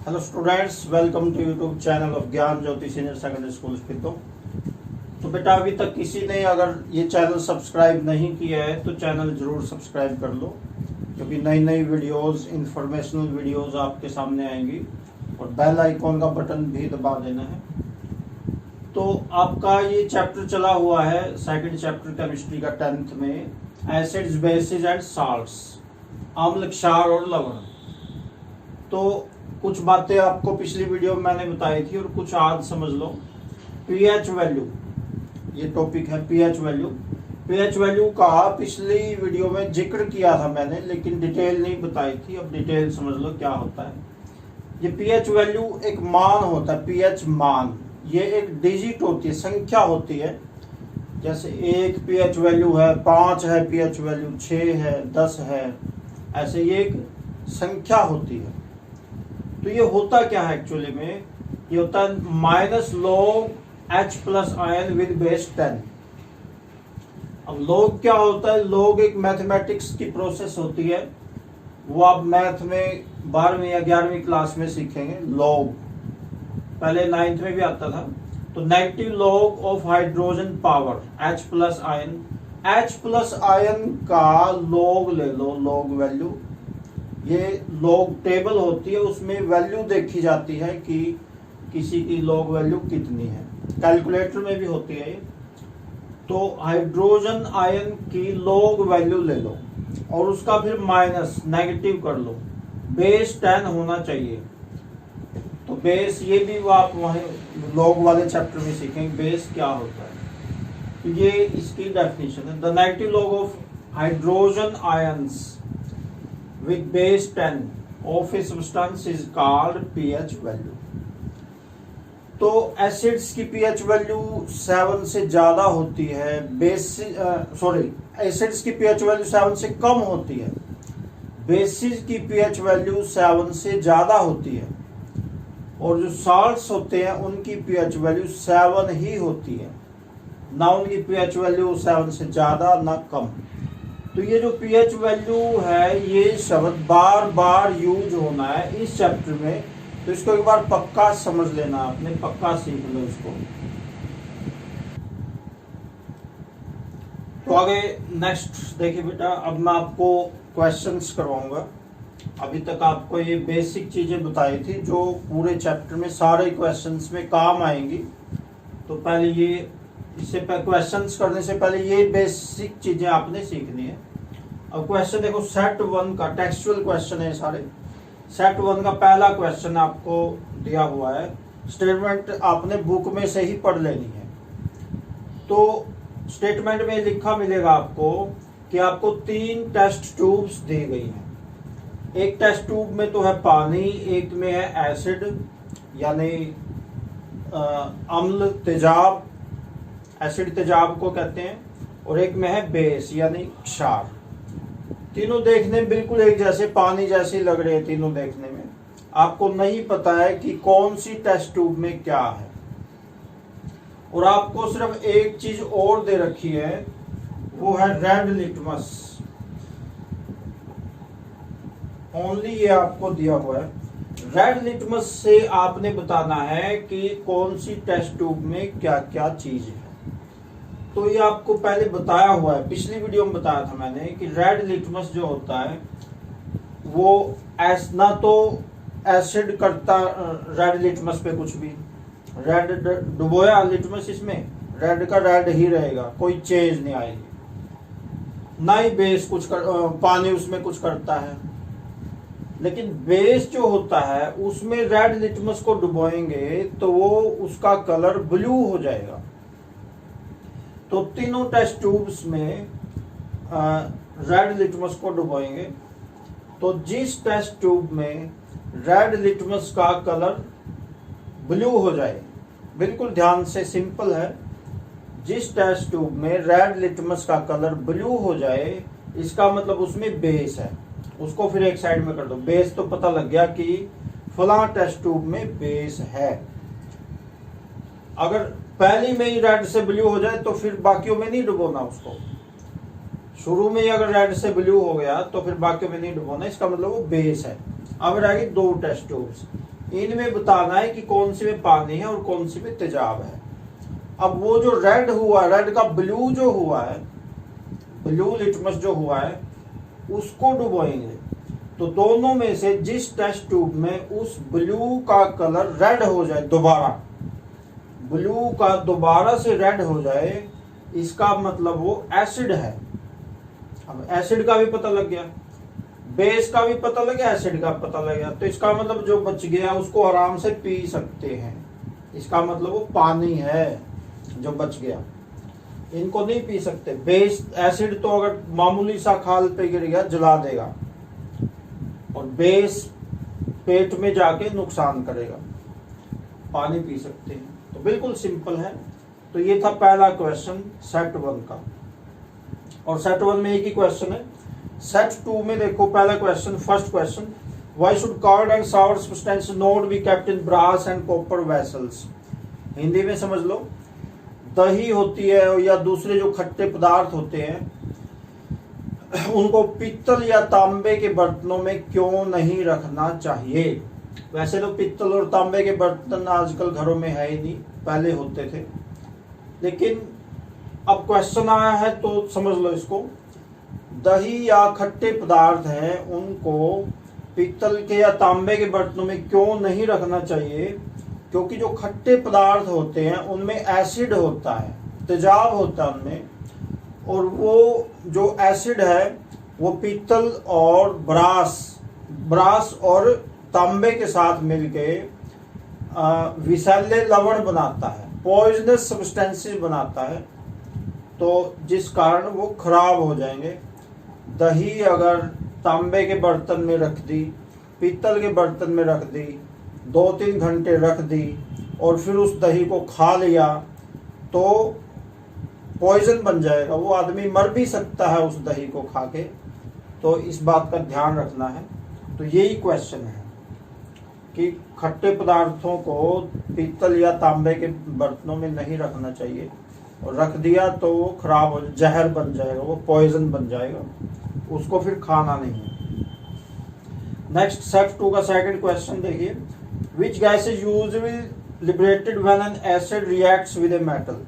Hello students, welcome to YouTube channel of Gyan Jyoti senior secondary school स्पितो। तो बेटा, अभी तक किसी ने अगर ये चैनल सब्सक्राइब नहीं किया है तो चैनल जरूर सब्सक्राइब कर लो, क्योंकि नई नई वीडियोस, इंफॉर्मेशनल वीडियोस आपके सामने आएंगी। और बेल आइकॉन का बटन भी दबा देना है। तो आपका ये चैप्टर चला हुआ है, सेकंड चैप्टर केमिस्ट्री का 10th में, एसिड्स, बेसिस एंड साल्ट्स, अम्ल, क्षार और लवण। तो कुछ बातें आपको पिछली वीडियो में मैंने बताई थी और कुछ आज समझ लो। पीएच वैल्यू, ये टॉपिक है पीएच वैल्यू। पीएच वैल्यू का पिछली वीडियो में जिक्र किया था मैंने, लेकिन डिटेल नहीं बताई थी। अब डिटेल समझ लो क्या होता है। ये पीएच वैल्यू एक मान होता है, पीएच मान। ये एक डिजिट होती है, संख्या होती है। जैसे 1 पीएच वैल्यू है, 5 है पीएच वैल्यू, 6 है, 10 है, ऐसे ये एक संख्या होती है। तो ये होता क्या है एक्चुअली में? ये होता है minus log H plus ion with base 10। अब log क्या होता है? log एक मैथमेटिक्स की प्रोसेस होती है, वो आप मैथ में 12वीं या 11वीं क्लास में सीखेंगे। log पहले 9th में भी आता था। तो negative log of hydrogen power H plus ion. H plus ion का log ले लो, log वैल्यू। ये लॉग टेबल होती है, उसमें वैल्यू देखी जाती है कि किसी की लॉग वैल्यू कितनी है। कैलकुलेटर में भी होती है ये। तो हाइड्रोजन आयन की लॉग वैल्यू ले लो और उसका फिर माइनस, नेगेटिव कर लो। बेस 10 होना चाहिए। तो बेस, ये भी वो आप वहीं लॉग वाले चैप्टर में सीखेंगे बेस क्या होता है। तो ये इसकी डेफिनेशन है। The negative log of hydrogen ions with base 10 of a substance is called pH value। तो एसिड्स की pH वैल्यू 7 से ज्यादा होती है, एसिड्स की pH वैल्यू 7 से कम होती है, बेसिस की pH वैल्यू 7 से ज्यादा होती है, और जो साल्ट्स होते हैं उनकी pH वैल्यू 7 ही होती है, ना उनकी pH वैल्यू 7 से ज्यादा ना कम। तो ये जो pH वैल्यू है, ये शब्द बार बार यूज होना है इस चैप्टर में। तो इसको एक बार पक्का समझ लेना, आपने पक्का सीख लो इसको। तो आगे नेक्स्ट देखिए बेटा, अब मैं आपको क्वेश्चंस करवाऊंगा। अभी तक आपको ये बेसिक चीजें बताई थी जो पूरे चैप्टर में सारे क्वेश्चंस में काम आएंगी। तो पहले ये, इससे क्वेश्चंस करने से पहले ये बेसिक चीजें आपने सीखनी है। अब क्वेश्चन देखो, सेट 1 का टेक्सचुअल क्वेश्चन है सारे। सेट 1 का पहला क्वेश्चन आपको दिया हुआ है। स्टेटमेंट आपने बुक में से ही पढ़ लेनी है। तो स्टेटमेंट में लिखा मिलेगा आपको कि आपको 3 टेस्ट ट्यूब्स दी गई हैं। एक टेस्ट ट्यूब में तो है पानी, एक में है एसिड यानी अम्ल, तेजाब, एसिड तेजाब को कहते हैं, और एक में है बेस यानी क्षार। तीनों देखने में बिल्कुल एक जैसे, पानी जैसे लग रहे हैं तीनों देखने में। आपको नहीं पता है कि कौन सी टेस्ट ट्यूब में क्या है, और आपको सिर्फ एक चीज और दे रखी है, वो है रेड लिटमस। ओनली ये आपको दिया हुआ है। रेड लिटमस से आपने बताना है कि कौन सी टेस्ट ट्यूब में क्या क्या चीज है। तो ये आपको पहले बताया हुआ है, पिछली वीडियो में बताया था मैंने कि रेड लिटमस जो होता है वो ना तो एसिड करता रेड लिटमस पे कुछ भी। रेड डुबोया लिटमस, इसमें रेड का रेड ही रहेगा, कोई चेंज नहीं आएगी। ना ही बेस कुछ पानी उसमें कुछ करता है। लेकिन बेस जो होता है उसमें रेड लिटमस को डुबोएंगे तो वो उसका कलर ब्लू हो जाएगा। तो तीनों टेस्ट ट्यूब्स में रेड लिटमस को डुबोएंगे। तो जिस टेस्ट ट्यूब में रेड लिटमस का कलर ब्लू हो जाए, बिल्कुल ध्यान से, सिंपल है। जिस टेस्ट ट्यूब में रेड लिटमस का कलर ब्लू हो जाए, इसका मतलब उसमें बेस है। उसको फिर एक साइड में कर दो। बेस तो पता लग गया कि फलां टेस्ट ट्यूब में बेस है। अगर पहली में ही रेड से ब्लू हो जाए तो फिर बाकियों में नहीं डुबोना उसको। शुरू में ही अगर रेड से ब्लू हो गया तो फिर बाकियों में नहीं डुबोना, इसका मतलब वो बेस है। अब रहेगी 2 टेस्ट ट्यूब्स। इनमें बताना है कि कौन सी में पानी है और कौन सी में तेजाब है। अब वो जो रेड हुआ, रेड का ब्लू जो हुआ है, ब्लू लिटमस जो हुआ है, उसको डुबोएंगे। तो दोनों में से जिस टेस्ट ट्यूब में उस ब्लू का कलर रेड हो जाए, दोबारा ब्लू का दोबारा से रेड हो जाए, इसका मतलब वो एसिड है। अब एसिड का भी पता लग गया, बेस का भी पता लग गया, एसिड का पता लग गया। तो इसका मतलब जो बच गया उसको आराम से पी सकते हैं। इसका मतलब वो पानी है जो बच गया, इनको नहीं पी सकते। बेस एसिड तो अगर मामूली सा खाल पे गिर गया जला देगा, और बेस पेट में जाके नुकसान करेगा। पानी पी सकते हैं। तो बिल्कुल सिंपल है। तो ये था पहला क्वेश्चन सेट 1 का। और सेट 1 में एक ही क्वेश्चन है। सेट 2 में देखो पहला question, first question, why should curd and sour substance not be kept in brass and copper vessels. Hindi में समझ लो, दही होती है या दूसरे जो खट्टे पदार्थ होते हैं, उनको पीतल या तांबे के बर्तनों में क्यों नहीं रखना चाहिए। वैसे तो पीतल और तांबे के बर्तन आजकल घरों में है ही नहीं, पहले होते थे। लेकिन अब क्वेश्चन आया है तो समझ लो इसको। दही या खट्टे पदार्थ हैं, उनको पीतल के या तांबे के बर्तनों में क्यों नहीं रखना चाहिए? क्योंकि जो खट्टे पदार्थ होते हैं उनमें एसिड होता है, तेजाब होता है उनमें, और वो जो एसिड है वो पीतल और ब्रास और तांबे के साथ मिलके विषैले लवण बनाता है, पॉइजनस सब्सटेंसेस बनाता है। तो जिस कारण वो खराब हो जाएंगे। दही अगर तांबे के बर्तन में रख दी, पीतल के बर्तन में रख दी, 2-3 घंटे रख दी और फिर उस दही को खा लिया तो पॉइजन बन जाएगा। वो आदमी मर भी सकता है उस दही को खा के। तो इस बात का ध्यान रखना है। तो यही क्वेश्चन है कि खट्टे पदार्थों को पीतल या तांबे के बर्तनों में नहीं रखना चाहिए, और रख दिया तो वो खराब हो, जहर बन जाएगा, वो पॉइजन बन जाएगा, उसको फिर खाना नहीं है। नेक्स्ट सेट 2 का सेकंड क्वेश्चन देखिए, which gas is usually liberated when an acid reacts with a metal.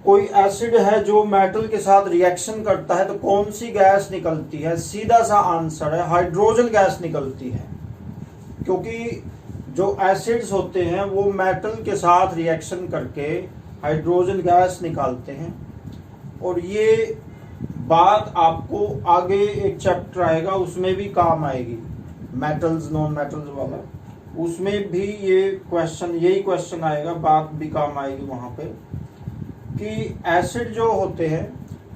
कोई एसिड है जो मेटल के साथ रिएक्शन करता है तो कौन सी गैस निकलती है? सीधा सा आंसर है हाइड्रोजन गैस निकलती है। क्योंकि जो एसिड्स होते हैं वो मेटल के साथ रिएक्शन करके हाइड्रोजन गैस निकालते हैं। और ये बात आपको आगे एक चैप्टर आएगा उसमें भी काम आएगी, मेटल्स नॉन मेटल्स वाला, उसमें भी ये क्वेश्चन, यही क्वेश्चन आएगा, बात भी काम आएगी वहाँ पे, कि एसिड जो होते हैं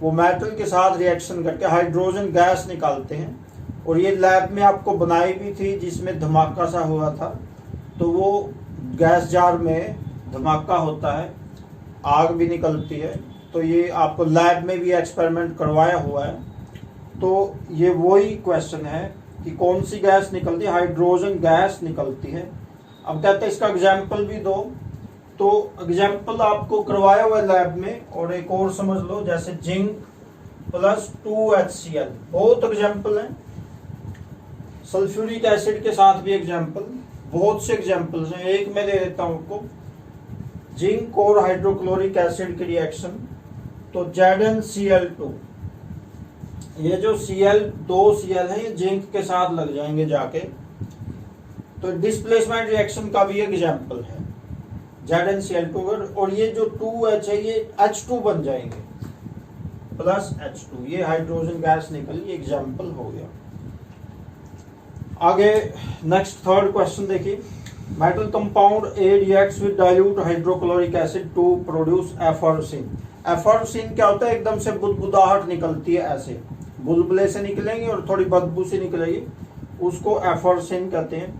वो मेटल के साथ रिएक्शन करके हाइड्रोजन गैस निकालते हैं। और ये लैब में आपको बनाई भी थी जिसमें धमाका सा हुआ था। तो वो गैस जार में धमाका होता है, आग भी निकलती है। तो ये आपको लैब में भी एक्सपेरिमेंट करवाया हुआ है। तो ये वही क्वेश्चन है कि कौन सी गैस निकलती है? हाइड्रोजन गैस निकलती है। अब कहते हैं इसका एग्जाम्पल भी दो। तो एग्जाम्पल आपको करवाया हुआ है लैब में। और एक और समझ लो, जैसे जिंक प्लस 2HCl, बहुत एग्जाम्पल हैं। सल्फ्यूरिक एसिड के साथ भी एग्जाम्पल, बहुत से एग्जाम्पल्स हैं। एक मैं दे देता हूं आपको, जिंक और हाइड्रोक्लोरिक एसिड की रिएक्शन। तो ZnCl2, ये जो दो Cl है ये जिंक के साथ लग जाएंगे जाके। तो डिस्प्लेसमेंट रिएक्शन का भी एग्जाम्पल है ZnCl2। और ये जो 2H है ये H2 बन जाएंगे प्लस H2, ये हाइड्रोजन गैस निकली, एग्जाम्पल हो गया। आगे नेक्स्ट थर्ड क्वेश्चन देखिए, metal compound A reacts with dilute hydrochloric acid to produce effervescence. Effervescence क्या होता है? एकदम से बुदबुदाहट निकलती है, ऐसे बुलबुले से निकलेंगे और थोड़ी बदबू से निकलेगी, उसको एफॉर्सिन कहते हैं।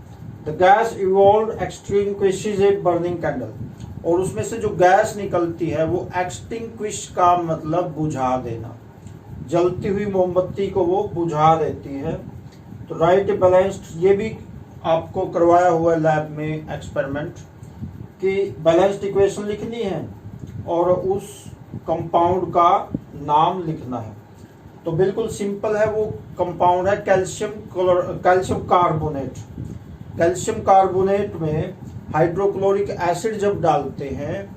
The gas evolve extinguishes a burning candle. और उसमें से जो गैस निकलती है वो एक्सटिंग्विश का मतलब बुझा देना, जलती हुई मोमबत्ती को वो बुझा देती है। तो राइट बैलेंस्ड, ये भी आपको करवाया हुआ है लैब में एक्सपेरिमेंट, कि बैलेंस्ड इक्वेशन लिखनी है और उस कंपाउंड का नाम लिखना है। तो बिल्कुल सिंपल है, वो कंपाउंड है कैल्शियम कार्बोनेट। कैल्शियम कार्बोनेट में हाइड्रोक्लोरिक एसिड जब डालते हैं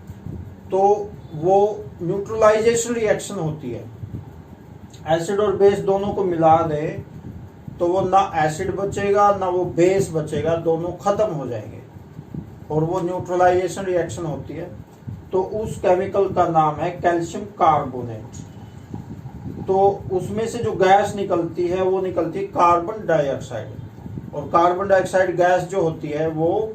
तो वो न्यूट्रलाइजेशन रिएक्शन होती है। एसिड और बेस दोनों को मिला दे तो वो ना एसिड बचेगा ना वो बेस बचेगा, दोनों खत्म हो जाएंगे और वो न्यूट्रलाइजेशन रिएक्शन होती है। तो उस केमिकल का नाम है कैल्शियम कार्बोनेट। तो उसमें से जो गैस निकलती है वो निकलती है कार्बन डाइऑक्साइड, और कार्बन डाइऑक्साइड गैस जो होती है वो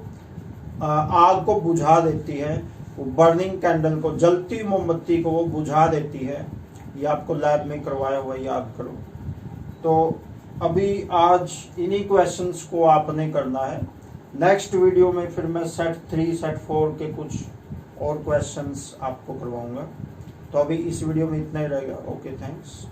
आग को बुझा देती है, वो बर्निंग कैंडल को, जलती मोमबत्ती को वो बुझा देती है। ये आपको लैब में करवाया हुआ याद करो। तो अभी आज इन्हीं क्वेश्चंस को आपने करना है। नेक्स्ट वीडियो में फिर मैं सेट 3 सेट 4 के कुछ और क्वेश्चंस आपको करवाऊंगा। तो अभी इस वीडियो में इतना ही रहेगा। Okay, thanks.